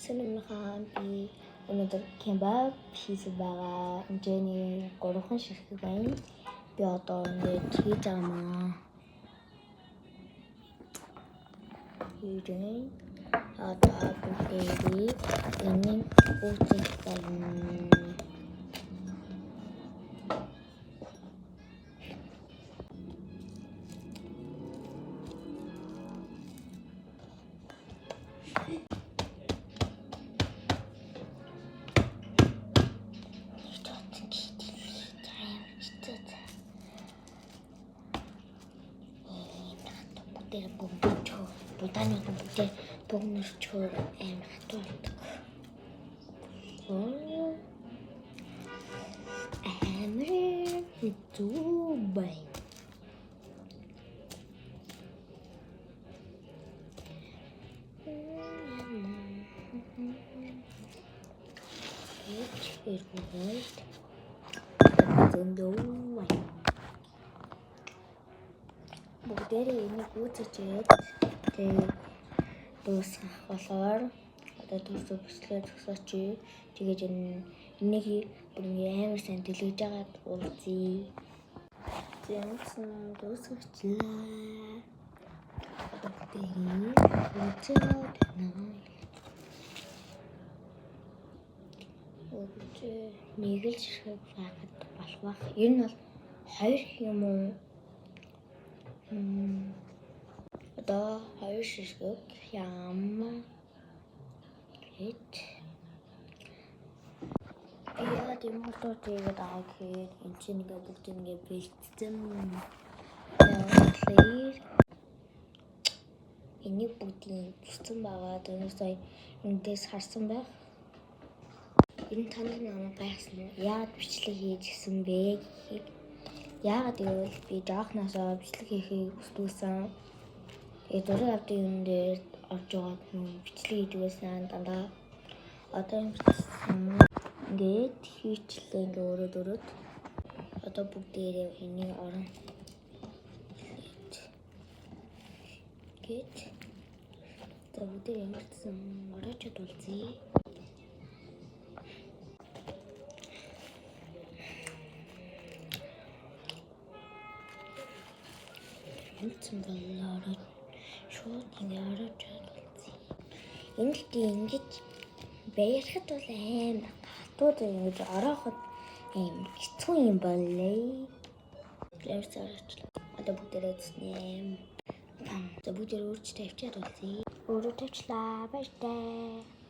Сэнэмхэн би өнөөдөр кебаб хийсэн байгаа. Энэний 3хан ширхэг байна. Би одоо ингэж хийж байгаа. Хийжээ. Одоо бүгдээ энэ үүсэж байна. Буданы бүгдээ бүгнөрчөөр амар хатуу. Амар зүбай. Бүгдээрээ энийг үүсчээд тэгээ дуусгах болохоор одоо төрсө бүслээ зогсооч. Тэгээд энийг бүр амар сайн дэлгэж агаад уулзъя. Зэмсэн дуусгачлаа. Одоо бүгдээ үүсээд байна. Нэг л ширхэг байхад болох. Ер нь бол 2 юм уу? Одоо 2 ширхэг ям гэж яа тийм болоо тэгээд аа гэхэд энэ чинь ингээ бүгд ингээ бэлтцэн. Тэгэхээр энийг бүгдийг бүтсэн байгаа. Тэгээд сая эндээс харсан байх. Энэ таны намайг гайхсан уу? Яагаад бичлэг хийж гисэн бэ? Яагаад гэвэл би жоохносоо бичлэг хийхийг хүсдэгсэн. Тэгээд зураг авдаг юм дээр орж байгаа бичлэг хийж байсан дандаа. Одоо ингээд хийчлээ ингээ өрөөд. Одоо бүгдээрээ энийг орон. Гэт. Одоо бүгдээрээ ингэсэн ороочод уулзъя. Энэцэн болоо шууд ингээ ороочод уулзъя. Энд ингэж баярхад бол амар хатууд ингэж орооход амар хэцүү юм болээ. Лэмс орочлаа. Одоо бүгдээрээ зүснэ. За бүгдээрээ өөрчтэй авчиад уулзъя. Өөрөө тавьчлаа. Баяртай.